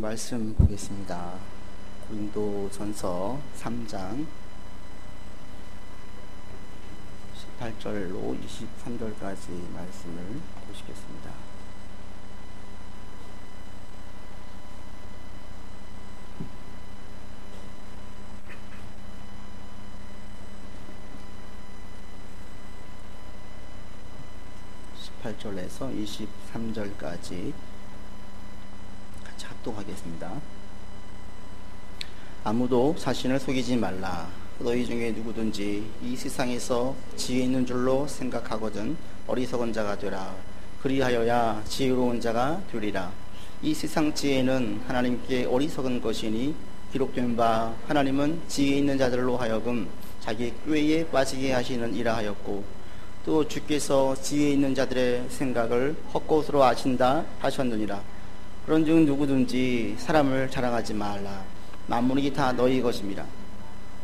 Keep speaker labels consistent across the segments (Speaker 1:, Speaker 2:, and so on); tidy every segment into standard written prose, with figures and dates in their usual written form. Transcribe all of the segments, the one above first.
Speaker 1: 말씀 보겠습니다. 고린도전서 3장 18절로 23절까지 말씀을 보시겠습니다. (18절에서) 23절까지 같이 합독하겠습니다. 아무도 자신을 속이지 말라. 너희 중에 누구든지 이 세상에서 지혜 있는 줄로 생각하거든 어리석은 자가 되라. 그리하여야 지혜로운 자가 되리라. 이 세상 지혜는 하나님께 어리석은 것이니 기록된 바 하나님은 지혜 있는 자들로 하여금 자기 꾀에 빠지게 하시는 이라 하였고, 또 주께서 지혜 있는 자들의 생각을 헛것으로 아신다 하셨느니라. 그런즉 누구든지 사람을 자랑하지 말라. 만물이 다 너희 것입니다.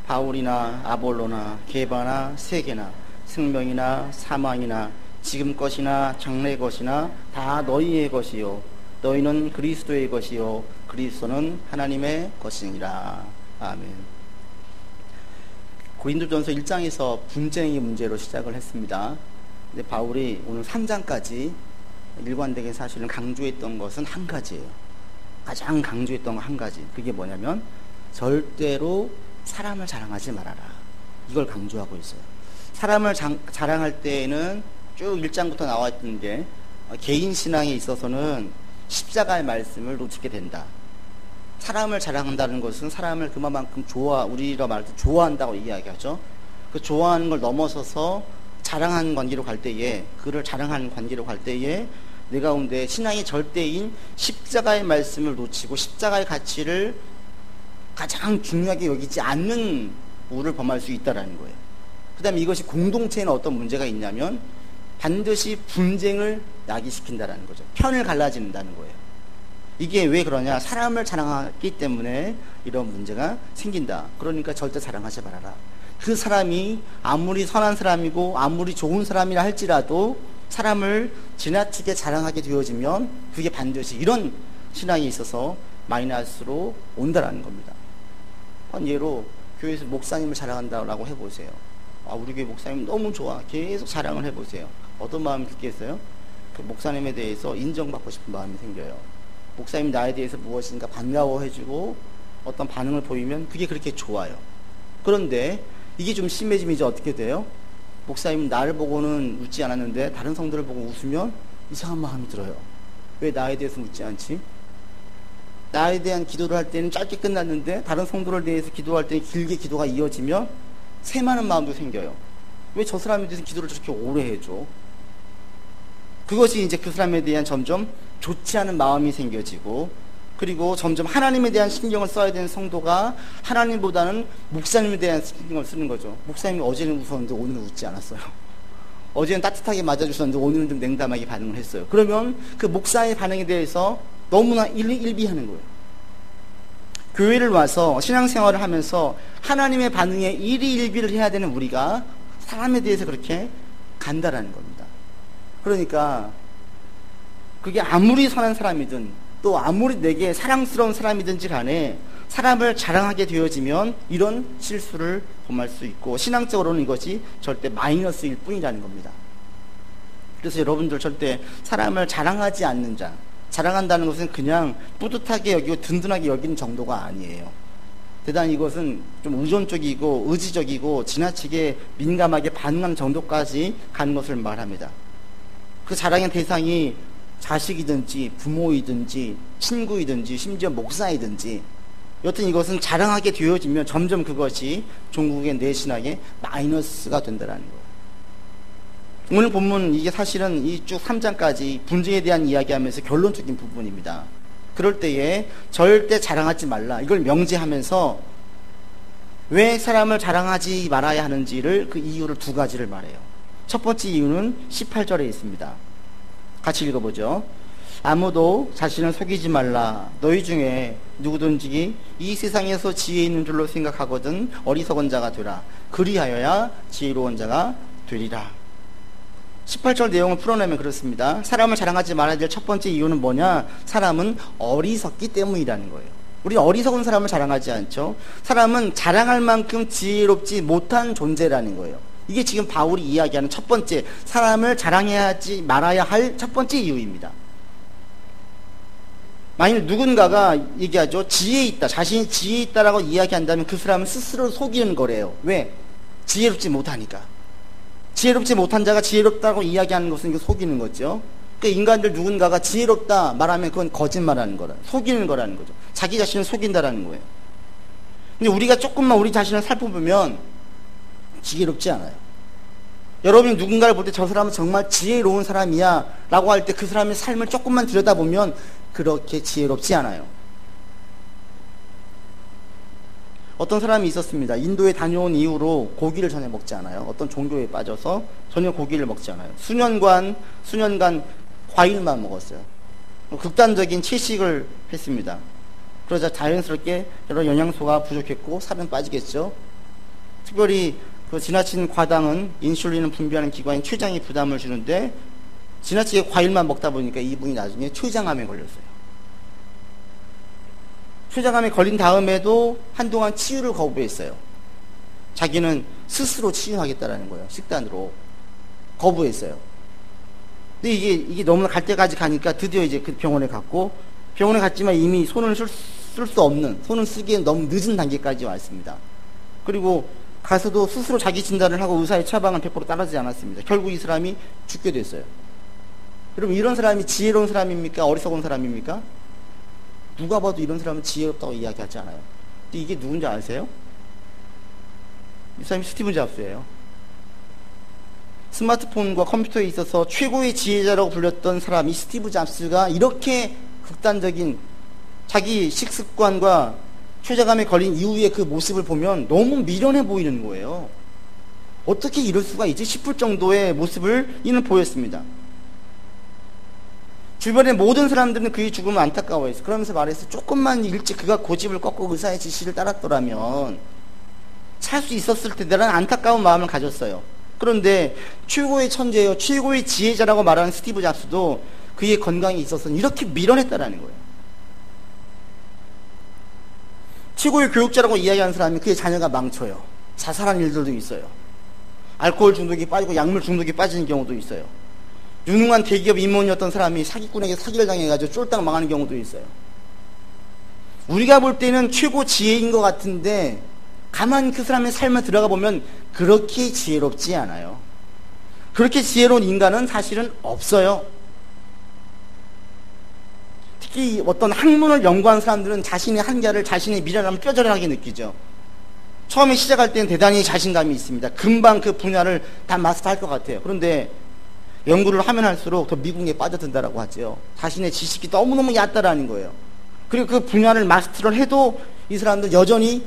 Speaker 1: 바울이나 아볼로나 게바나 세계나 생명이나 사망이나 지금 것이나 장래 것이나 다 너희의 것이요 너희는 그리스도의 것이요 그리스도는 하나님의 것이니라. 아멘. 고린도전서 1장에서 분쟁의 문제로 시작을 했습니다. 근데 바울이 오늘 3장까지 일관되게 사실은 강조했던 것은 한 가지예요. 가장 강조했던 건 한 가지. 그게 뭐냐면 절대로 사람을 자랑하지 말아라. 이걸 강조하고 있어요. 사람을 자랑할 때에는 쭉 1장부터 나와있던 게 개인 신앙에 있어서는 십자가의 말씀을 놓치게 된다. 사람을 자랑한다는 것은 사람을 그만큼 우리가 말할 때 좋아한다고 이야기하죠. 그 좋아하는 걸 넘어서서 자랑하는 관계로 갈 때에, 그를 자랑하는 관계로 갈 때에 내 가운데 신앙의 절대인 십자가의 말씀을 놓치고 십자가의 가치를 가장 중요하게 여기지 않는 우를 범할 수 있다는 거예요. 그 다음에 이것이 공동체에는 어떤 문제가 있냐면 반드시 분쟁을 야기시킨다는 거죠. 편을 갈라진다는 거예요. 이게 왜 그러냐? 사람을 자랑하기 때문에 이런 문제가 생긴다. 그러니까 절대 자랑하지 말아라. 그 사람이 아무리 선한 사람이고 아무리 좋은 사람이라 할지라도 사람을 지나치게 자랑하게 되어지면 그게 반드시 이런 신앙에 있어서 마이너스로 온다라는 겁니다. 한 예로 교회에서 목사님을 자랑한다고 해보세요. 우리 교회 목사님 너무 좋아. 계속 자랑을 해보세요. 어떤 마음이 들겠어요? 그 목사님에 대해서 인정받고 싶은 마음이 생겨요. 목사님 나에 대해서 무엇인가 반가워해주고 어떤 반응을 보이면 그게 그렇게 좋아요. 그런데 이게 좀 심해지면 이제 어떻게 돼요? 목사님 나를 보고는 웃지 않았는데 다른 성도를 보고 웃으면 이상한 마음이 들어요. 왜 나에 대해서 웃지 않지? 나에 대한 기도를 할 때는 짧게 끝났는데 다른 성도를 대해서 기도할 때는 길게 기도가 이어지면 세마는 마음도 생겨요. 왜 저 사람에 대해서 기도를 저렇게 오래 해줘? 그것이 이제 그 사람에 대한 점점 좋지 않은 마음이 생겨지고, 그리고 점점 하나님에 대한 신경을 써야 되는 성도가 하나님보다는 목사님에 대한 신경을 쓰는 거죠. 목사님이 어제는 웃었는데 오늘은 웃지 않았어요. 어제는 따뜻하게 맞아주셨는데 오늘은 좀 냉담하게 반응을 했어요. 그러면 그 목사의 반응에 대해서 너무나 일비하는 거예요. 교회를 와서 신앙생활을 하면서 하나님의 반응에 일희일비를 해야 되는 우리가 사람에 대해서 그렇게 간다라는 겁니다. 그러니까 그게 아무리 선한 사람이든 또 아무리 내게 사랑스러운 사람이든지 간에 사람을 자랑하게 되어지면 이런 실수를 범할 수 있고, 신앙적으로는 이것이 절대 마이너스일 뿐이라는 겁니다. 그래서 여러분들 절대 사람을 자랑하지 않는 자, 자랑한다는 것은 그냥 뿌듯하게 여기고 든든하게 여기는 정도가 아니에요. 대단히 이것은 좀 의존적이고 의지적이고 지나치게 민감하게 반응하는 정도까지 가는 것을 말합니다. 그 자랑의 대상이 자식이든지 부모이든지 친구이든지 심지어 목사이든지 여튼 이것은 자랑하게 되어지면 점점 그것이 종국의 내 신앙에 마이너스가 된다는 거예요. 오늘 본문 이게 사실은 이 쭉 3장까지 분쟁에 대한 이야기하면서 결론적인 부분입니다. 그럴 때에 절대 자랑하지 말라, 이걸 명제하면서 왜 사람을 자랑하지 말아야 하는지를 그 이유를 두 가지를 말해요. 첫 번째 이유는 18절에 있습니다. 같이 읽어보죠. 아무도 자신을 속이지 말라. 너희 중에 누구든지 이 세상에서 지혜 있는 줄로 생각하거든 어리석은 자가 되라. 그리하여야 지혜로운 자가 되리라. 18절 내용을 풀어내면 그렇습니다. 사람을 자랑하지 말아야 될 첫 번째 이유는 뭐냐? 사람은 어리석기 때문이라는 거예요. 우리 어리석은 사람을 자랑하지 않죠. 사람은 자랑할 만큼 지혜롭지 못한 존재라는 거예요. 이게 지금 바울이 이야기하는 첫 번째, 사람을 자랑하지 말아야 할 첫 번째 이유입니다. 만일 누군가가 얘기하죠. 지혜 있다, 자신이 지혜 있다라고 이야기한다면 그 사람은 스스로 속이는 거래요. 왜? 지혜롭지 못하니까. 지혜롭지 못한 자가 지혜롭다고 이야기하는 것은 이거 속이는 거죠. 그러니까 인간들 누군가가 지혜롭다 말하면 그건 거짓말하는 거라, 속이는 거라는 거죠. 자기 자신을 속인다라는 거예요. 근데 우리가 조금만 우리 자신을 살펴보면 지혜롭지 않아요. 여러분이 누군가를 볼 때 저 사람은 정말 지혜로운 사람이야 라고 할 때 그 사람의 삶을 조금만 들여다보면 그렇게 지혜롭지 않아요. 어떤 사람이 있었습니다. 인도에 다녀온 이후로 고기를 전혀 먹지 않아요. 어떤 종교에 빠져서 전혀 고기를 먹지 않아요. 수년간 과일만 먹었어요. 극단적인 채식을 했습니다. 그러자 자연스럽게 여러 영양소가 부족했고 살은 빠지겠죠. 특별히 그 지나친 과당은 인슐린을 분비하는 기관인 췌장에 부담을 주는데 지나치게 과일만 먹다 보니까 이분이 나중에 췌장암에 걸렸어요. 췌장암에 걸린 다음에도 한동안 치유를 거부했어요. 자기는 스스로 치유하겠다라는 거예요. 식단으로 거부했어요. 근데 이게 너무나 갈 때까지 가니까 드디어 이제 그 병원에 갔고, 병원에 갔지만 이미 손을 쓸 수 없는, 손을 쓰기엔 너무 늦은 단계까지 왔습니다. 그리고 가서도 스스로 자기 진단을 하고 의사의 처방은 100% 따르지 않았습니다. 결국 이 사람이 죽게 됐어요. 여러분, 이런 사람이 지혜로운 사람입니까? 어리석은 사람입니까? 누가 봐도 이런 사람은 지혜롭다고 이야기하지 않아요. 근데 이게 누군지 아세요? 이 사람이 스티브 잡스예요. 스마트폰과 컴퓨터에 있어서 최고의 지혜자라고 불렸던 사람이 스티브 잡스가 이렇게 극단적인 자기 식습관과 췌장암에 걸린 이후의 그 모습을 보면 너무 미련해 보이는 거예요. 어떻게 이럴 수가 있지 싶을 정도의 모습을 이는 보였습니다. 주변의 모든 사람들은 그의 죽음을 안타까워했어요. 그러면서 말했어요. 조금만 일찍 그가 고집을 꺾고 의사의 지시를 따랐더라면 살 수 있었을 텐데라는 안타까운 마음을 가졌어요. 그런데 최고의 천재요, 최고의 지혜자라고 말하는 스티브 잡스도 그의 건강에 있어서는 이렇게 미련했다라는 거예요. 최고의 교육자라고 이야기하는 사람이 그의 자녀가 망쳐요. 자살한 일들도 있어요. 알코올 중독이 빠지고 약물 중독이 빠지는 경우도 있어요. 유능한 대기업 임원이었던 사람이 사기꾼에게 사기를 당해가지고 쫄딱 망하는 경우도 있어요. 우리가 볼 때는 최고 지혜인 것 같은데 가만히 그 사람의 삶에 들어가 보면 그렇게 지혜롭지 않아요. 그렇게 지혜로운 인간은 사실은 없어요. 특히 어떤 학문을 연구한 사람들은 자신의 한계를, 자신의 미련함을 뼈저리하게 느끼죠. 처음에 시작할 때는 대단히 자신감이 있습니다. 금방 그 분야를 다 마스터할 것 같아요. 그런데 연구를 하면 할수록 더 미궁에 빠져든다라고 하죠. 자신의 지식이 너무너무 얕다라는 거예요. 그리고 그 분야를 마스터를 해도 이 사람들 여전히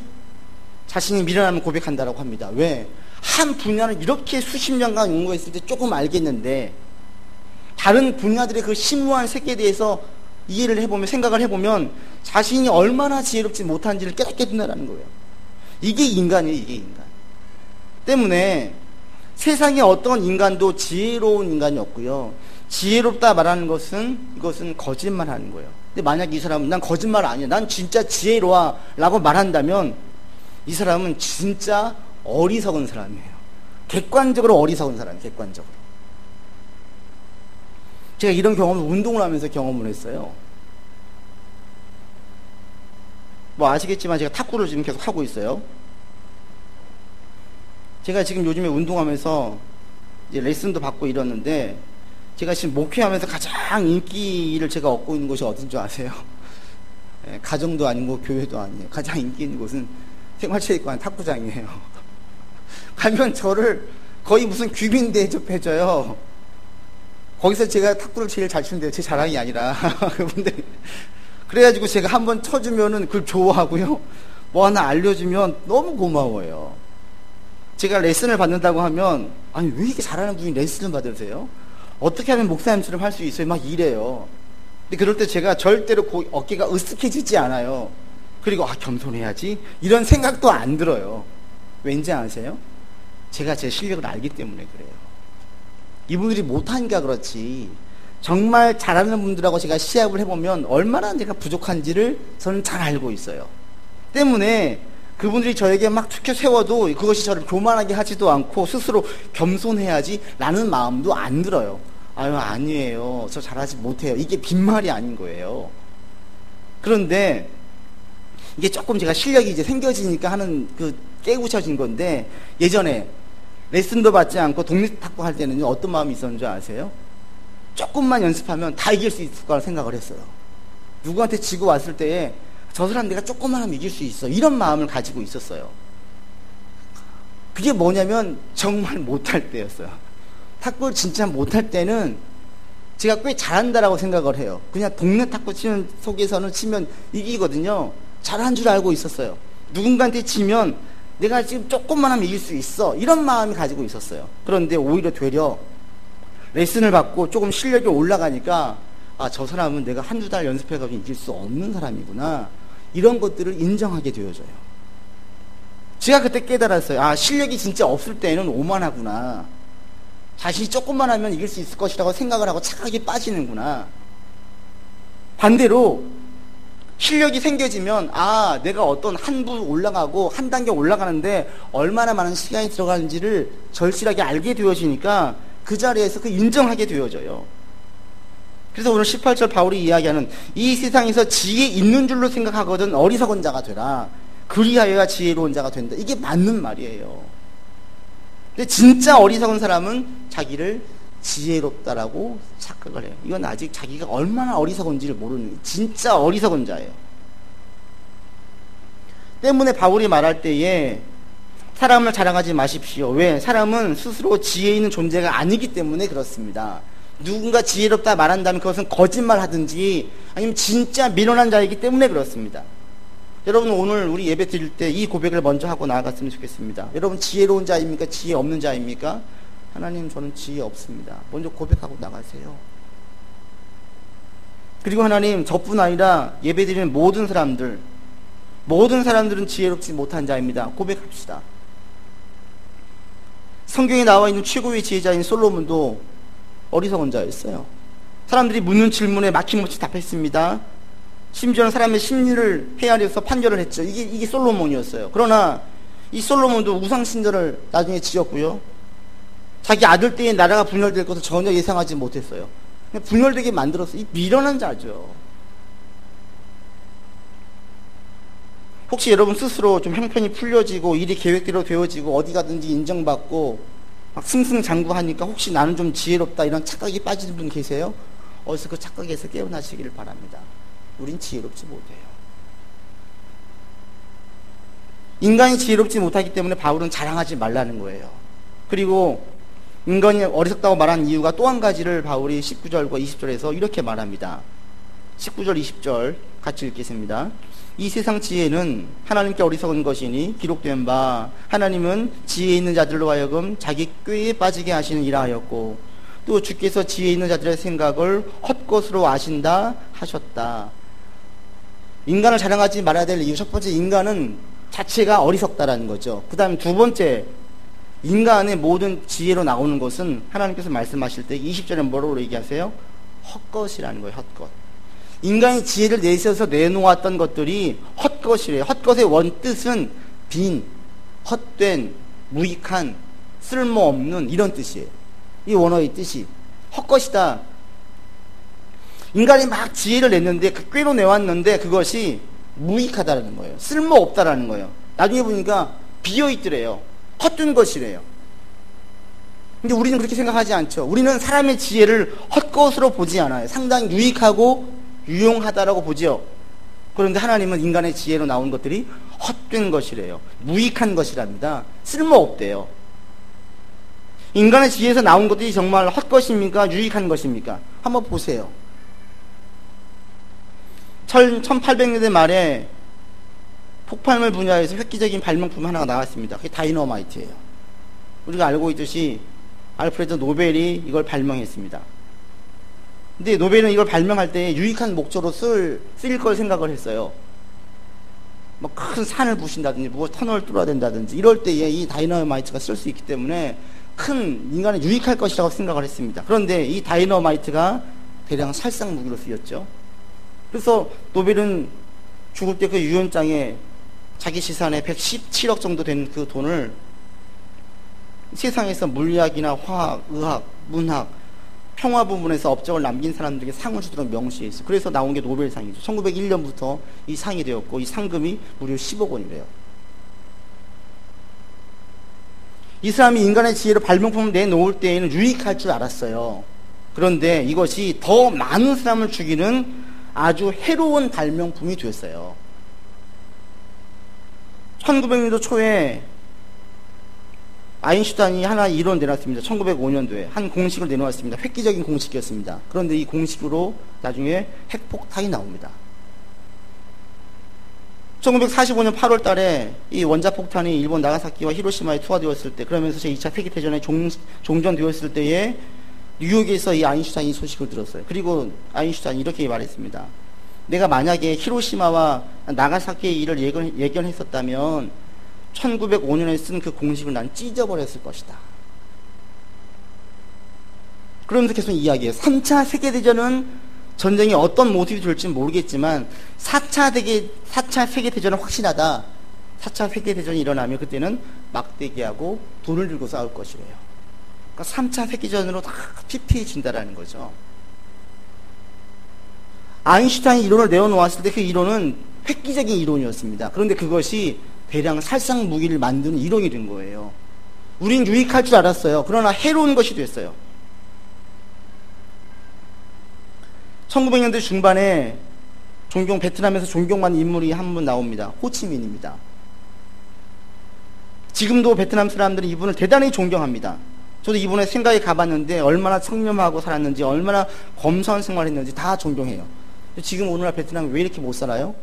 Speaker 1: 자신이 미련함을 고백한다라고 합니다. 왜? 한 분야를 이렇게 수십 년간 연구했을 때 조금 알겠는데 다른 분야들의 그 심오한 세계에 대해서 이해를 해보면, 생각을 해보면 자신이 얼마나 지혜롭지 못한지를 깨닫게 된다는 거예요. 이게 인간이에요. 이게 인간. 때문에 세상에 어떤 인간도 지혜로운 인간이 없고요. 지혜롭다 말하는 것은 이것은 거짓말하는 거예요. 근데 만약 이 사람은 난 거짓말 아니야, 난 진짜 지혜로워 라고 말한다면 이 사람은 진짜 어리석은 사람이에요. 객관적으로 어리석은 사람이에요. 객관적으로. 제가 이런 경험을 운동을 하면서 경험을 했어요. 뭐 아시겠지만 제가 탁구를 지금 계속 하고 있어요. 제가 지금 요즘에 운동하면서 이제 레슨도 받고 이러는데 제가 지금 목회하면서 가장 인기를 제가 얻고 있는 곳이 어딘 줄 아세요? 가정도 아니고 교회도 아니에요. 가장 인기 있는 곳은 생활체육관 탁구장이에요. 가면 저를 거의 무슨 귀빈 대접해줘요. 거기서 제가 탁구를 제일 잘 치는데요. 제 자랑이 아니라 그분들. 그래가지고 제가 한번 쳐주면은 그걸 좋아하고요. 뭐 하나 알려주면 너무 고마워요. 제가 레슨을 받는다고 하면 아니 왜 이렇게 잘하는 분이 레슨을 받으세요? 어떻게 하면 목사님처럼 할 수 있어요? 막 이래요. 근데 그럴 때 제가 절대로 어깨가 으쓱해지지 않아요. 그리고 겸손해야지 이런 생각도 안 들어요. 왠지 아세요? 제가 제 실력을 알기 때문에 그래요. 이분들이 못하니까 그렇지. 정말 잘하는 분들하고 제가 시합을 해보면 얼마나 내가 부족한지를 저는 잘 알고 있어요. 때문에 그분들이 저에게 막 투켜 세워도 그것이 저를 교만하게 하지도 않고 스스로 겸손해야지 라는 마음도 안 들어요. 아유, 아니에요. 저 잘하지 못해요. 이게 빈말이 아닌 거예요. 그런데 이게 조금 제가 실력이 이제 생겨지니까 하는 그 깨우쳐진 건데, 예전에 레슨도 받지 않고 독립 탁구 할 때는 어떤 마음이 있었는 줄 아세요? 조금만 연습하면 다 이길 수 있을 거라 생각을 했어요. 누구한테 지고 왔을 때에 저 사람 내가 조금만 하면 이길 수 있어, 이런 마음을 가지고 있었어요. 그게 뭐냐면 정말 못할 때였어요. 탁구를 진짜 못할 때는 제가 꽤 잘한다라고 생각을 해요. 그냥 동네 탁구 치는 속에서는 치면 이기거든요. 잘한 줄 알고 있었어요. 누군가한테 치면 내가 지금 조금만 하면 이길 수 있어, 이런 마음이 가지고 있었어요. 그런데 오히려 되려 레슨을 받고 조금 실력이 올라가니까 아, 저 사람은 내가 한두 달 연습해가지고 이길 수 없는 사람이구나, 이런 것들을 인정하게 되어져요. 제가 그때 깨달았어요. 아, 실력이 진짜 없을 때는 오만하구나, 자신이 조금만 하면 이길 수 있을 것이라고 생각을 하고 착하게 빠지는구나. 반대로 실력이 생겨지면 아, 내가 어떤 한 부 올라가고 한 단계 올라가는데 얼마나 많은 시간이 들어가는지를 절실하게 알게 되어지니까 그 자리에서 그 인정하게 되어져요. 그래서 오늘 18절 바울이 이야기하는 이 세상에서 지혜 있는 줄로 생각하거든 어리석은 자가 되라. 그리하여야 지혜로운 자가 된다. 이게 맞는 말이에요. 근데 진짜 어리석은 사람은 자기를 지혜롭다라고 착각을 해요. 이건 아직 자기가 얼마나 어리석은지를 모르는 진짜 어리석은 자예요. 때문에 바울이 말할 때에 사람을 자랑하지 마십시오. 왜? 사람은 스스로 지혜 있는 존재가 아니기 때문에 그렇습니다. 누군가 지혜롭다 말한다면 그것은 거짓말 하든지 아니면 진짜 미련한 자이기 때문에 그렇습니다. 여러분, 오늘 우리 예배 드릴 때 이 고백을 먼저 하고 나아갔으면 좋겠습니다. 여러분, 지혜로운 자입니까? 지혜 없는 자입니까? 하나님, 저는 지혜 없습니다. 먼저 고백하고 나가세요. 그리고 하나님, 저뿐 아니라 예배 드리는 모든 사람들은 지혜롭지 못한 자입니다. 고백합시다. 성경에 나와 있는 최고의 지혜자인 솔로몬도 어리석은 자였어요. 사람들이 묻는 질문에 막힘없이 답했습니다. 심지어는 사람의 심리를 헤아려서 판결을 했죠. 이게 솔로몬이었어요. 그러나 이 솔로몬도 우상신전을 나중에 지었고요. 자기 아들 때에 나라가 분열될 것을 전혀 예상하지 못했어요. 그냥 분열되게 만들었어요. 이 미련한 자죠. 혹시 여러분 스스로 좀 형편이 풀려지고 일이 계획대로 되어지고 어디 가든지 인정받고 막 승승장구하니까 혹시 나는 좀 지혜롭다 이런 착각이 빠지는 분 계세요? 어디서 그 착각에서 깨어나시기를 바랍니다. 우린 지혜롭지 못해요. 인간이 지혜롭지 못하기 때문에 바울은 자랑하지 말라는 거예요. 그리고 인간이 어리석다고 말한 이유가 또 한 가지를 바울이 19절과 20절에서 이렇게 말합니다. 19절 20절 같이 읽겠습니다. 이 세상 지혜는 하나님께 어리석은 것이니 기록된 바 하나님은 지혜 있는 자들로 하여금 자기 꾀에 빠지게 하시느니라 하였고 또 주께서 지혜 있는 자들의 생각을 헛것으로 아신다 하셨다. 인간을 자랑하지 말아야 될 이유, 첫 번째, 인간은 자체가 어리석다라는 거죠. 그 다음에 두 번째, 인간의 모든 지혜로 나오는 것은 하나님께서 말씀하실 때 20절에 뭐라고 얘기하세요? 헛것이라는 거예요. 헛것. 인간이 지혜를 내세워서 내놓았던 것들이 헛것이래요. 헛것의 원뜻은 빈, 헛된, 무익한, 쓸모없는 이런 뜻이에요. 이 원어의 뜻이 헛것이다. 인간이 막 지혜를 냈는데 그 꾀로 내왔는데 그것이 무익하다라는 거예요. 쓸모없다라는 거예요. 나중에 보니까 비어있더래요. 헛된 것이래요. 근데 우리는 그렇게 생각하지 않죠. 우리는 사람의 지혜를 헛것으로 보지 않아요. 상당히 유익하고 유용하다라고 보죠. 그런데 하나님은 인간의 지혜로 나온 것들이 헛된 것이래요. 무익한 것이랍니다. 쓸모없대요. 인간의 지혜에서 나온 것들이 정말 헛것입니까? 유익한 것입니까? 한번 보세요. 1800년대 말에 폭발물 분야에서 획기적인 발명품 하나가 나왔습니다. 그게 다이너마이트예요. 우리가 알고 있듯이 알프레드 노벨이 이걸 발명했습니다. 근데 노벨은 이걸 발명할 때 유익한 목적으로 쓰일 걸 생각을 했어요. 뭐 큰 산을 부신다든지, 뭐 터널을 뚫어야 된다든지, 이럴 때에 이 다이너마이트가 쓸 수 있기 때문에 큰 인간에 유익할 것이라고 생각을 했습니다. 그런데 이 다이너마이트가 대량 살상 무기로 쓰였죠. 그래서 노벨은 죽을 때 그 유언장에 자기 시산에 117억 정도 된 그 돈을 세상에서 물리학이나 화학, 의학, 문학, 평화 부분에서 업적을 남긴 사람들에게 상을 주도록 명시해 있어요. 그래서 나온 게 노벨상이죠. 1901년부터 이 상이 되었고 이 상금이 무려 10억 원이래요. 이 사람이 인간의 지혜로 발명품을 내놓을 때에는 유익할 줄 알았어요. 그런데 이것이 더 많은 사람을 죽이는 아주 해로운 발명품이 되었어요. 1900년도 초에 아인슈타인이 하나 이론을 내놨습니다. 1905년도에 한 공식을 내놓았습니다. 획기적인 공식이었습니다. 그런데 이 공식으로 나중에 핵폭탄이 나옵니다. 1945년 8월 달에 이 원자폭탄이 일본 나가사키와 히로시마에 투하되었을 때, 그러면서 제2차 세계대전에 종전되었을 때에 뉴욕에서 이 아인슈타인이 소식을 들었어요. 그리고 아인슈타인이 이렇게 말했습니다. 내가 만약에 히로시마와 나가사키의 일을 예견했었다면 1905년에 쓴 그 공식을 난 찢어버렸을 것이다. 그러면서 계속 이야기해요. 3차 세계대전은 전쟁이 어떤 모습이 될지는 모르겠지만 4차 세계대전은 확실하다. 4차 세계대전이 일어나면 그때는 막대기하고 돈을 들고 싸울 것이래요. 그러니까 3차 세계대전으로 다 피폐해진다라는 거죠. 아인슈타인이 이론을 내어놓았을 때 그 이론은 획기적인 이론이었습니다. 그런데 그것이 대량 살상 무기를 만드는 이론이 된 거예요. 우린 유익할 줄 알았어요. 그러나 해로운 것이 됐어요. 1900년대 중반에 베트남에서 존경받는 인물이 한 분 나옵니다. 호치민입니다. 지금도 베트남 사람들은 이분을 대단히 존경합니다. 저도 이분의 생각에 가봤는데 얼마나 청렴하고 살았는지, 얼마나 검소한 생활을 했는지 다 존경해요. 지금 오늘날 베트남이 왜 이렇게 못 살아요?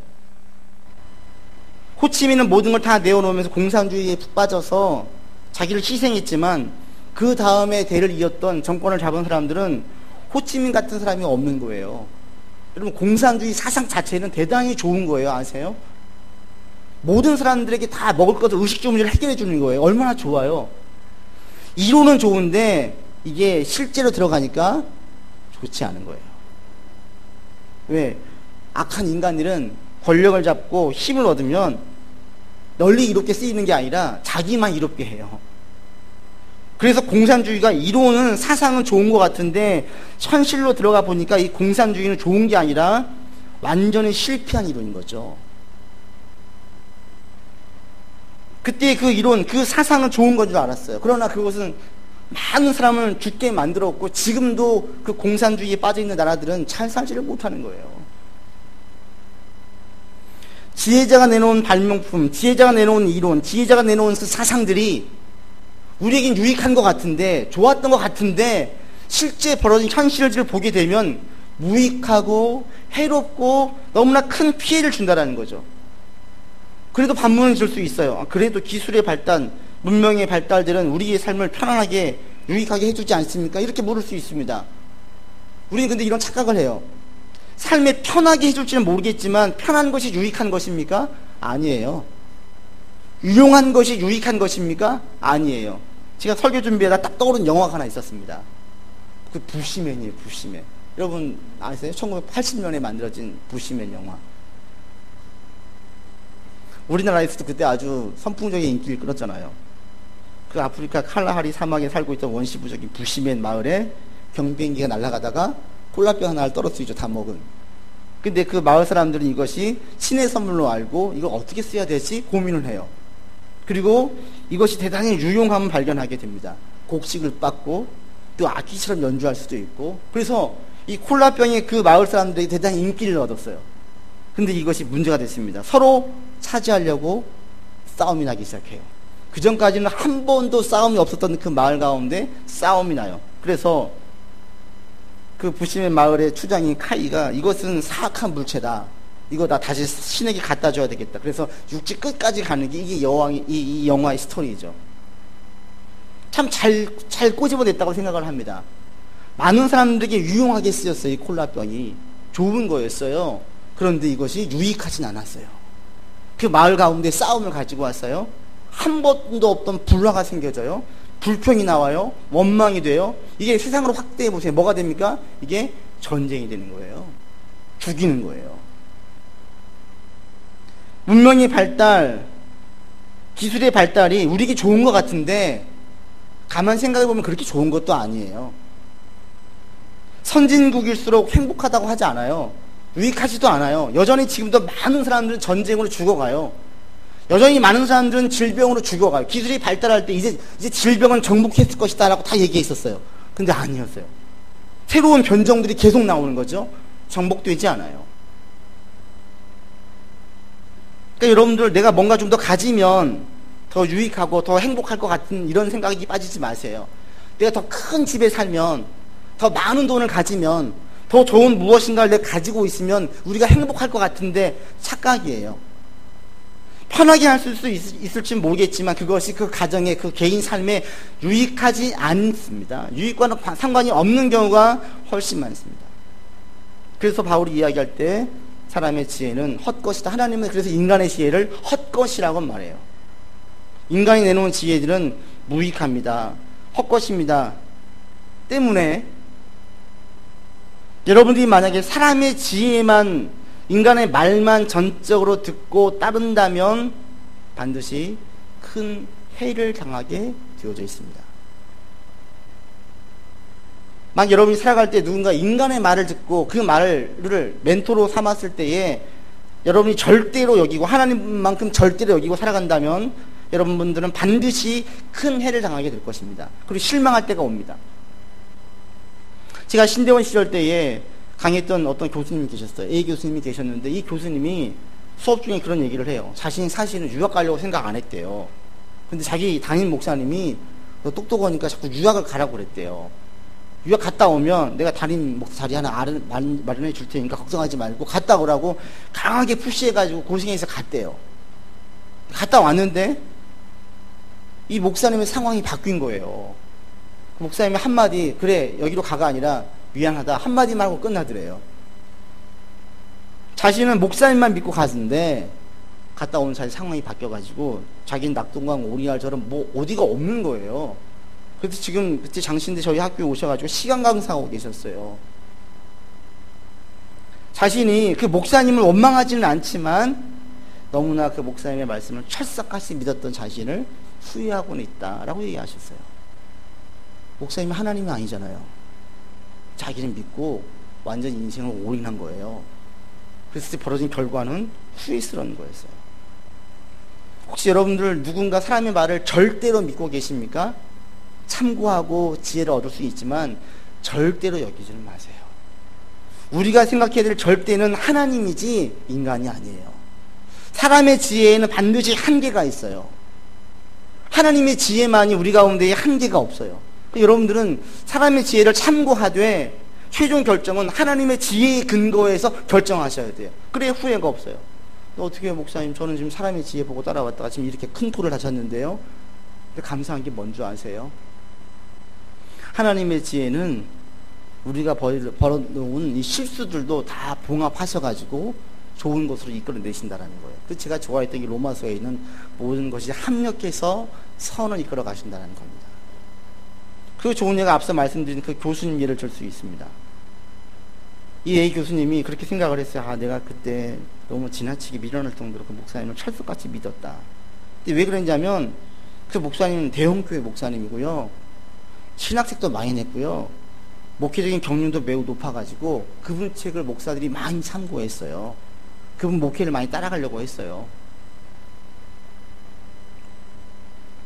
Speaker 1: 호치민은 모든 걸 다 내어놓으면서 공산주의에 푹 빠져서 자기를 희생했지만 그 다음에 대를 이었던 정권을 잡은 사람들은 호치민 같은 사람이 없는 거예요. 여러분, 공산주의 사상 자체는 대단히 좋은 거예요. 아세요? 모든 사람들에게 다 먹을 것을 의식주 문제를 해결해 주는 거예요. 얼마나 좋아요. 이론은 좋은데 이게 실제로 들어가니까 좋지 않은 거예요. 왜? 악한 인간들은 권력을 잡고 힘을 얻으면 널리 이롭게 쓰이는 게 아니라 자기만 이롭게 해요. 그래서 공산주의가 이론은 사상은 좋은 것 같은데 현실로 들어가 보니까 이 공산주의는 좋은 게 아니라 완전히 실패한 이론인 거죠. 그때 그 이론, 그 사상은 좋은 건 줄 알았어요. 그러나 그것은 많은 사람을 죽게 만들었고 지금도 그 공산주의에 빠져있는 나라들은 잘 살지를 못하는 거예요. 지혜자가 내놓은 발명품, 지혜자가 내놓은 이론, 지혜자가 내놓은 그 사상들이 우리에겐 유익한 것 같은데, 좋았던 것 같은데 실제 벌어진 현실을 보게 되면 무익하고 해롭고 너무나 큰 피해를 준다는 거죠. 그래도 반문을 줄 수 있어요. 그래도 기술의 발달, 문명의 발달들은 우리의 삶을 편안하게 유익하게 해주지 않습니까? 이렇게 물을 수 있습니다. 우리는 근데 이런 착각을 해요. 삶에 편하게 해줄지는 모르겠지만 편한 것이 유익한 것입니까? 아니에요. 유용한 것이 유익한 것입니까? 아니에요. 제가 설교 준비하다 딱 떠오른 영화가 하나 있었습니다. 그 부시맨이에요. 부시맨. 여러분 아세요? 1980년에 만들어진 부시맨 영화. 우리나라에서도 그때 아주 선풍적인 인기를 끌었잖아요. 그 아프리카 칼라하리 사막에 살고 있던 원시부적인 부시맨 마을에 경비행기가 날아가다가 콜라병 하나를 떨어뜨리죠. 다 먹은. 근데 그 마을 사람들은 이것이 신의 선물로 알고 이걸 어떻게 써야 되지 고민을 해요. 그리고 이것이 대단히 유용함을 발견하게 됩니다. 곡식을 빻고 또 악기처럼 연주할 수도 있고. 그래서 이 콜라병이 그 마을 사람들에게 대단히 인기를 얻었어요. 근데 이것이 문제가 됐습니다. 서로 차지하려고 싸움이 나기 시작해요. 그 전까지는 한 번도 싸움이 없었던 그 마을 가운데 싸움이 나요. 그래서 그 부시맨 마을의 추장인 카이가 이것은 사악한 물체다. 이거 나 다시 신에게 갖다 줘야 되겠다. 그래서 육지 끝까지 가는 게 이게 이 영화의 스토리죠. 참 잘 꼬집어냈다고 생각을 합니다. 많은 사람들에게 유용하게 쓰였어요. 이 콜라병이 좋은 거였어요. 그런데 이것이 유익하진 않았어요. 그 마을 가운데 싸움을 가지고 왔어요. 한 번도 없던 불화가 생겨져요. 불평이 나와요. 원망이 돼요. 이게 세상으로 확대해 보세요. 뭐가 됩니까? 이게 전쟁이 되는 거예요. 죽이는 거예요. 문명의 발달, 기술의 발달이 우리에게 좋은 것 같은데 가만 생각해 보면 그렇게 좋은 것도 아니에요. 선진국일수록 행복하다고 하지 않아요. 유익하지도 않아요. 여전히 지금도 많은 사람들은 전쟁으로 죽어가요. 여전히 많은 사람들은 질병으로 죽어가요. 기술이 발달할 때 이제 질병은 정복했을 것이다 라고 다 얘기했었어요. 근데 아니었어요. 새로운 변종들이 계속 나오는 거죠. 정복되지 않아요. 그러니까 여러분들 내가 뭔가 좀 더 가지면 더 유익하고 더 행복할 것 같은 이런 생각이 빠지지 마세요. 내가 더 큰 집에 살면, 더 많은 돈을 가지면, 더 좋은 무엇인가를 내가 가지고 있으면 우리가 행복할 것 같은데 착각이에요. 편하게 할 수 있을지는 모르겠지만 그것이 그 가정의 그 개인 삶에 유익하지 않습니다. 유익과는 상관이 없는 경우가 훨씬 많습니다. 그래서 바울이 이야기할 때 사람의 지혜는 헛것이다. 하나님은 그래서 인간의 지혜를 헛것이라고 말해요. 인간이 내놓은 지혜들은 무익합니다. 헛것입니다. 때문에 여러분들이 만약에 사람의 지혜만, 인간의 말만 전적으로 듣고 따른다면 반드시 큰 해를 당하게 되어져 있습니다. 막 여러분이 살아갈 때 누군가 인간의 말을 듣고 그 말을 멘토로 삼았을 때에 여러분이 절대로 여기고 하나님만큼 절대로 여기고 살아간다면 여러분들은 반드시 큰 해를 당하게 될 것입니다. 그리고 실망할 때가 옵니다. 제가 신대원 시절 때에 강의했던 어떤 교수님이 계셨어요. A 교수님이 계셨는데 이 교수님이 수업 중에 그런 얘기를 해요. 자신이 사실은 유학 가려고 생각 안 했대요. 근데 자기 담임 목사님이 너 똑똑하니까 자꾸 유학을 가라고 그랬대요. 유학 갔다 오면 내가 담임 목사 자리 하나 마련해 줄 테니까 걱정하지 말고 갔다 오라고 강하게 푸시해가지고 고생해서 갔대요. 갔다 왔는데 이 목사님의 상황이 바뀐 거예요. 그 목사님이 한마디 그래 여기로 가가 아니라 미안하다 한마디만 하고 끝나더래요. 자신은 목사님만 믿고 갔는데 갔다 오는 자기 상황이 바뀌어가지고 자기는 낙동강 오리알처럼 뭐 어디가 없는 거예요. 그래서 지금 그때 장신대 저희 학교에 오셔가지고 시간 강사하고 계셨어요. 자신이 그 목사님을 원망하지는 않지만 너무나 그 목사님의 말씀을 철석같이 믿었던 자신을 후회하고는 있다라고 얘기하셨어요. 목사님이 하나님이 아니잖아요. 자기를 믿고 완전 인생을 올인한 거예요. 그래서 벌어진 결과는 후회스러운 거였어요. 혹시 여러분들 누군가 사람의 말을 절대로 믿고 계십니까? 참고하고 지혜를 얻을 수 있지만 절대로 여기지는 마세요. 우리가 생각해야 될 절대는 하나님이지 인간이 아니에요. 사람의 지혜에는 반드시 한계가 있어요. 하나님의 지혜만이 우리 가운데에 한계가 없어요. 여러분들은 사람의 지혜를 참고하되 최종 결정은 하나님의 지혜의 근거에서 결정하셔야 돼요. 그래야 후회가 없어요. 어떻게 해요, 목사님? 저는 지금 사람의 지혜 보고 따라왔다가 지금 이렇게 큰 토를 다쳤는데요. 근데 감사한 게 뭔지 아세요? 하나님의 지혜는 우리가 벌어놓은 이 실수들도 다 봉합하셔가지고 좋은 것으로 이끌어내신다라는 거예요. 그래서 제가 좋아했던 이 로마서에 있는 모든 것이 합력해서 선을 이끌어 가신다는 겁니다. 그 좋은 예가 앞서 말씀드린 그 교수님 예를 들 수 있습니다. 이 A 교수님이 그렇게 생각을 했어요. 아, 내가 그때 너무 지나치게 미련할 정도로 그 목사님을 철석같이 믿었다. 근데 왜 그랬냐면 그 목사님은 대형교회 목사님이고요. 신학책도 많이 냈고요. 목회적인 경륜도 매우 높아가지고 그분 책을 목사들이 많이 참고했어요. 그분 목회를 많이 따라가려고 했어요.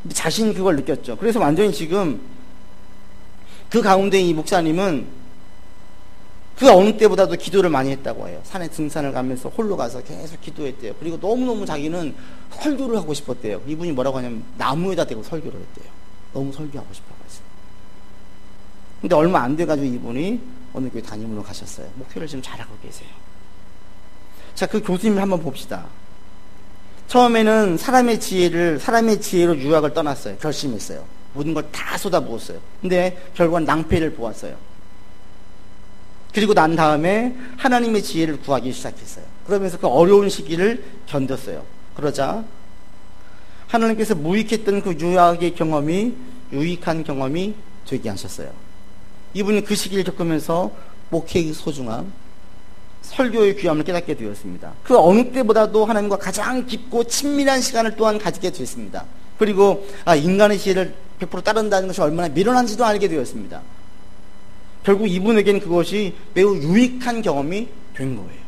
Speaker 1: 근데 자신이 그걸 느꼈죠. 그래서 완전히 지금 그 가운데 이 목사님은 그 어느 때보다도 기도를 많이 했다고 해요. 산에 등산을 가면서 홀로 가서 계속 기도했대요. 그리고 너무너무 자기는 설교를 하고 싶었대요. 이분이 뭐라고 하냐면 나무에다 대고 설교를 했대요. 너무 설교하고 싶어가지고. 근데 얼마 안 돼가지고 이분이 어느 교회 담임으로 가셨어요. 목회를 지금 잘하고 계세요. 자, 그 교수님을 한번 봅시다. 처음에는 사람의 지혜로 유학을 떠났어요. 결심했어요. 모든 걸 다 쏟아부었어요. 근데 결국은 낭패를 보았어요. 그리고 난 다음에 하나님의 지혜를 구하기 시작했어요. 그러면서 그 어려운 시기를 견뎠어요. 그러자 하나님께서 무익했던 그 유학의 경험이 유익한 경험이 되게 하셨어요. 이분이 그 시기를 겪으면서 목회의 소중함, 설교의 귀함을 깨닫게 되었습니다. 그 어느 때보다도 하나님과 가장 깊고 친밀한 시간을 또한 가지게 됐습니다. 그리고 인간의 지혜를 100% 따른다는 것이 얼마나 미련한지도 알게 되었습니다. 결국 이분에게는 그것이 매우 유익한 경험이 된 거예요.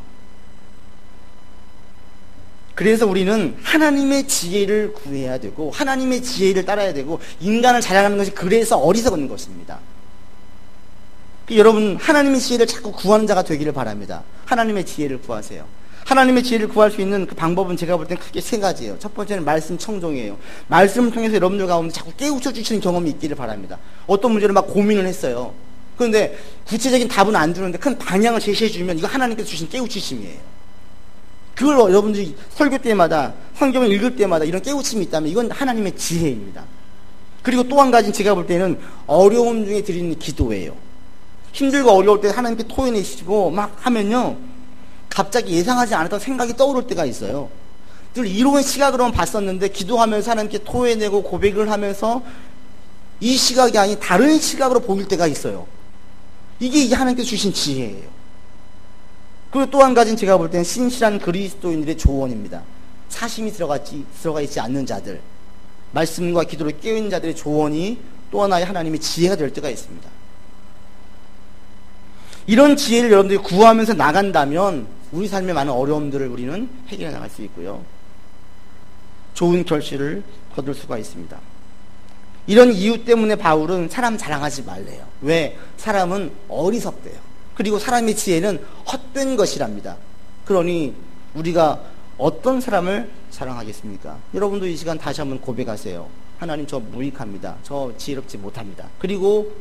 Speaker 1: 그래서 우리는 하나님의 지혜를 구해야 되고 하나님의 지혜를 따라야 되고 인간을 자랑하는 것이 그래서 어리석은 것입니다. 여러분, 하나님의 지혜를 자꾸 구하는 자가 되기를 바랍니다. 하나님의 지혜를 구하세요. 하나님의 지혜를 구할 수 있는 그 방법은 제가 볼 땐 크게 세 가지예요. 첫 번째는 말씀 청종이에요. 말씀을 통해서 여러분들 가운데 자꾸 깨우쳐 주시는 경험이 있기를 바랍니다. 어떤 문제를 막 고민을 했어요. 그런데 구체적인 답은 안 주는데 큰 방향을 제시해 주면 이거 하나님께서 주신 깨우치심이에요. 그걸 여러분들이 설교 때마다 성경을 읽을 때마다 이런 깨우침이 있다면 이건 하나님의 지혜입니다. 그리고 또 한 가지는 제가 볼 때는 어려움 중에 드리는 기도예요. 힘들고 어려울 때 하나님께 토해내시고 막 하면요, 갑자기 예상하지 않았던 생각이 떠오를 때가 있어요. 늘 이로운 시각으로만 봤었는데 기도하면서 하나님께 토해내고 고백을 하면서 이 시각이 아닌 다른 시각으로 보일 때가 있어요. 이게 하나님께서 주신 지혜예요. 그리고 또 한 가지는 제가 볼 때는 신실한 그리스도인들의 조언입니다. 사심이 들어가 있지 않는 자들, 말씀과 기도로 깨어있는 자들의 조언이 또 하나의 하나님의 지혜가 될 때가 있습니다. 이런 지혜를 여러분들이 구하면서 나간다면 우리 삶의 많은 어려움들을 우리는 해결해 나갈 수 있고요, 좋은 결실을 거둘 수가 있습니다. 이런 이유 때문에 바울은 사람 자랑하지 말래요. 왜? 사람은 어리석대요. 그리고 사람의 지혜는 헛된 것이랍니다. 그러니 우리가 어떤 사람을 자랑하겠습니까? 여러분도 이 시간 다시 한번 고백하세요. 하나님, 저 무익합니다. 저 지혜롭지 못합니다. 그리고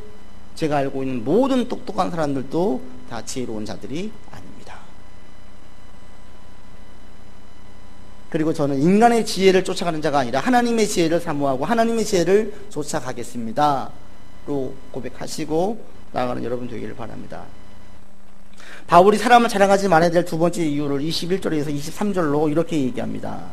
Speaker 1: 제가 알고 있는 모든 똑똑한 사람들도 다 지혜로운 자들이 아닙니다. 그리고 저는 인간의 지혜를 쫓아가는 자가 아니라 하나님의 지혜를 사모하고 하나님의 지혜를 쫓아가겠습니다 로 고백하시고 나아가는 여러분 되기를 바랍니다. 바울이 사람을 자랑하지 말아야 될 두 번째 이유를 21절에서 23절로 이렇게 얘기합니다.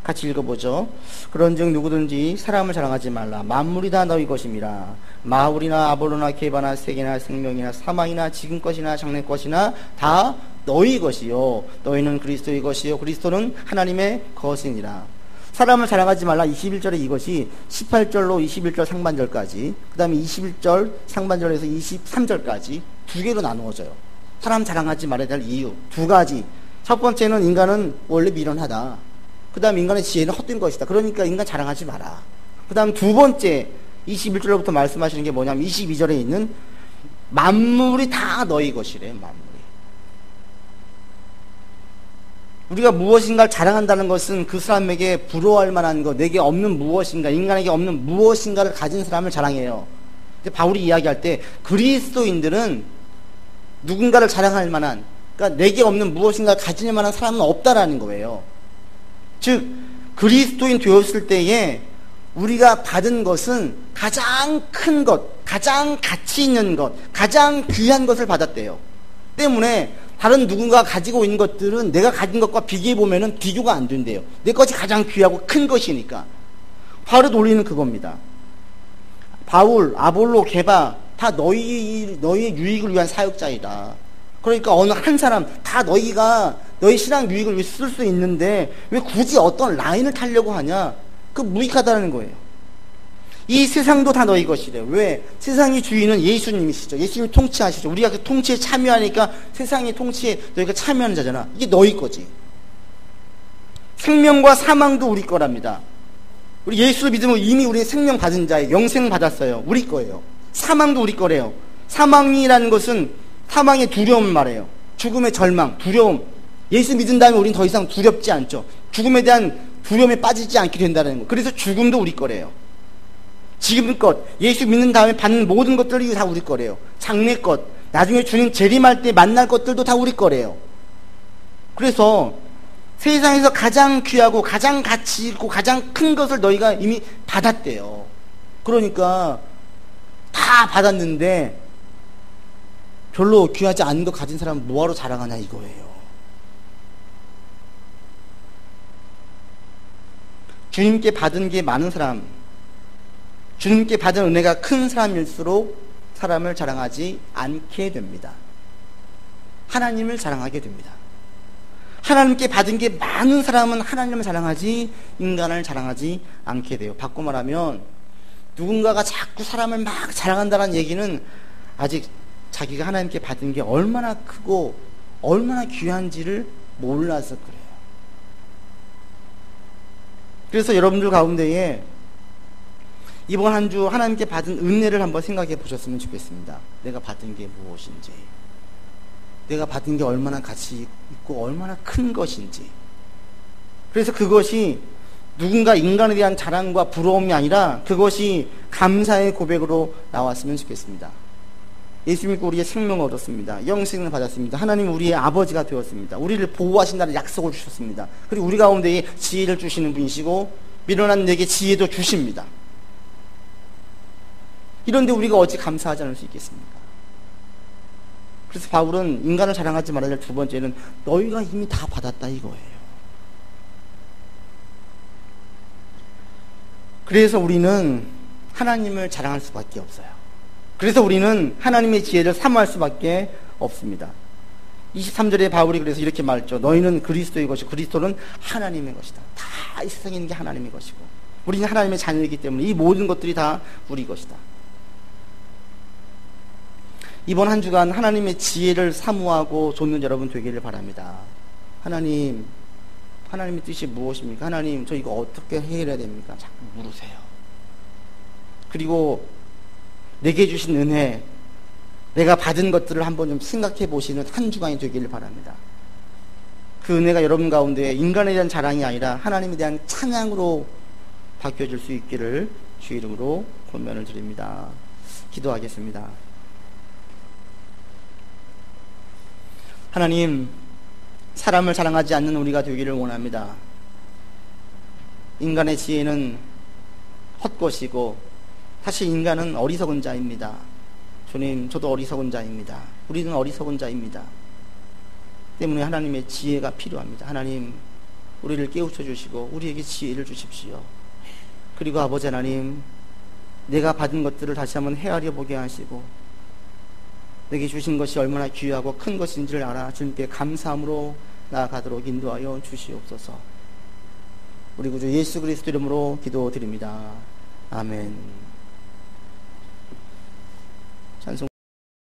Speaker 1: 같이 읽어보죠. 그런즉 누구든지 사람을 자랑하지 말라. 만물이 다 너희 것임이라. 마울이나 아볼로나 게바나 세계나 생명이나 사망이나 지금 것이나 장래 것이나 다 너희 것이요 너희는 그리스도의 것이요 그리스도는 하나님의 것이니라. 사람을 자랑하지 말라. 21절에 이것이 18절로 21절 상반절까지, 그 다음에 21절 상반절에서 23절까지 두 개로 나누어져요. 사람 자랑하지 말아야 될 이유 두 가지. 첫 번째는 인간은 원래 미련하다. 그 다음 인간의 지혜는 헛된 것이다. 그러니까 인간 자랑하지 마라. 그 다음 두 번째 21절부터 말씀하시는 게 뭐냐면 22절에 있는 만물이 다 너희 것이래. 만물이. 우리가 무엇인가를 자랑한다는 것은 그 사람에게 부러워할 만한 것, 내게 없는 무엇인가, 인간에게 없는 무엇인가를 가진 사람을 자랑해요. 근데 바울이 이야기할 때 그리스도인들은 누군가를 자랑할 만한, 그러니까 내게 없는 무엇인가를 가질 만한 사람은 없다라는 거예요. 즉 그리스도인 되었을 때에 우리가 받은 것은 가장 큰 것, 가장 가치 있는 것, 가장 귀한 것을 받았대요. 때문에 다른 누군가가 가지고 있는 것들은 내가 가진 것과 비교해 보면은 비교가 안 된대요. 내 것이 가장 귀하고 큰 것이니까. 바울의 논리는 그겁니다. 바울, 아볼로, 게바 다 너희의 유익을 위한 사역자이다. 그러니까 어느 한 사람 다 너희가 너희 신앙 유익을 위해 쓸 수 있는데 왜 굳이 어떤 라인을 타려고 하냐? 그 무익하다는 거예요. 이 세상도 다 너희 것이래. 왜? 세상의 주인은 예수님이시죠. 예수님이 통치하시죠. 우리가 그 통치에 참여하니까 세상의 통치에 너희가 참여하는 자잖아. 이게 너희 거지. 생명과 사망도 우리 거랍니다. 우리 예수를 믿으면 이미 우리 생명 받은 자예요. 영생 받았어요. 우리 거예요. 사망도 우리 거래요. 사망이라는 것은 사망의 두려움을 말해요. 죽음의 절망, 두려움. 예수 믿은 다음에 우리는 더 이상 두렵지 않죠. 죽음에 대한 두려움에 빠지지 않게 된다는 거. 그래서 죽음도 우리 거래요. 지금껏 예수 믿는 다음에 받는 모든 것들이 다 우리 거래요. 장래 것, 나중에 주님 재림할 때 만날 것들도 다 우리 거래요. 그래서 세상에서 가장 귀하고 가장 가치 있고 가장 큰 것을 너희가 이미 받았대요. 그러니까 다 받았는데 별로 귀하지 않은 거 가진 사람은 뭐하러 자랑하냐 이거예요. 주님께 받은 게 많은 사람, 주님께 받은 은혜가 큰 사람일수록 사람을 자랑하지 않게 됩니다. 하나님을 자랑하게 됩니다. 하나님께 받은 게 많은 사람은 하나님을 자랑하지 인간을 자랑하지 않게 돼요. 바꿔 말하면 누군가가 자꾸 사람을 막 자랑한다는 얘기는 아직 자기가 하나님께 받은 게 얼마나 크고 얼마나 귀한지를 몰라서 그래요. 그래서 여러분들 가운데에 이번 한 주 하나님께 받은 은혜를 한번 생각해 보셨으면 좋겠습니다. 내가 받은 게 무엇인지, 내가 받은 게 얼마나 가치 있고 얼마나 큰 것인지. 그래서 그것이 누군가 인간에 대한 자랑과 부러움이 아니라 그것이 감사의 고백으로 나왔으면 좋겠습니다. 예수 믿고 우리의 생명을 얻었습니다. 영생을 받았습니다. 하나님 우리의 아버지가 되었습니다. 우리를 보호하신다는 약속을 주셨습니다. 그리고 우리 가운데에 지혜를 주시는 분이시고 미련한 내게 지혜도 주십니다. 이런데 우리가 어찌 감사하지 않을 수 있겠습니까? 그래서 바울은 인간을 자랑하지 말아야 할 두 번째는 너희가 이미 다 받았다 이거예요. 그래서 우리는 하나님을 자랑할 수밖에 없어요. 그래서 우리는 하나님의 지혜를 사모할 수밖에 없습니다. 23절에 바울이 그래서 이렇게 말했죠. 너희는 그리스도의 것이고 그리스도는 하나님의 것이다. 다 이 세상에 있는 게 하나님의 것이고 우리는 하나님의 자녀이기 때문에 이 모든 것들이 다 우리 것이다. 이번 한 주간 하나님의 지혜를 사모하고 좇는 여러분 되기를 바랍니다. 하나님의 뜻이 무엇입니까? 하나님, 저 이거 어떻게 해결해야 됩니까? 자꾸 물으세요. 그리고 내게 주신 은혜, 내가 받은 것들을 한번 좀 생각해 보시는 한 주간이 되기를 바랍니다. 그 은혜가 여러분 가운데 인간에 대한 자랑이 아니라 하나님에 대한 찬양으로 바뀌어질 수 있기를 주 이름으로 권면을 드립니다. 기도하겠습니다. 하나님, 사람을 자랑하지 않는 우리가 되기를 원합니다. 인간의 지혜는 헛것이고 사실 인간은 어리석은 자입니다. 주님, 저도 어리석은 자입니다. 우리는 어리석은 자입니다. 때문에 하나님의 지혜가 필요합니다. 하나님, 우리를 깨우쳐 주시고 우리에게 지혜를 주십시오. 그리고 아버지 하나님, 내가 받은 것들을 다시 한번 헤아려 보게 하시고 내게 주신 것이 얼마나 귀하고 큰 것인지를 알아 주님께 감사함으로 나아가도록 인도하여 주시옵소서. 우리 구주 예수 그리스도 이름으로 기도드립니다. 아멘.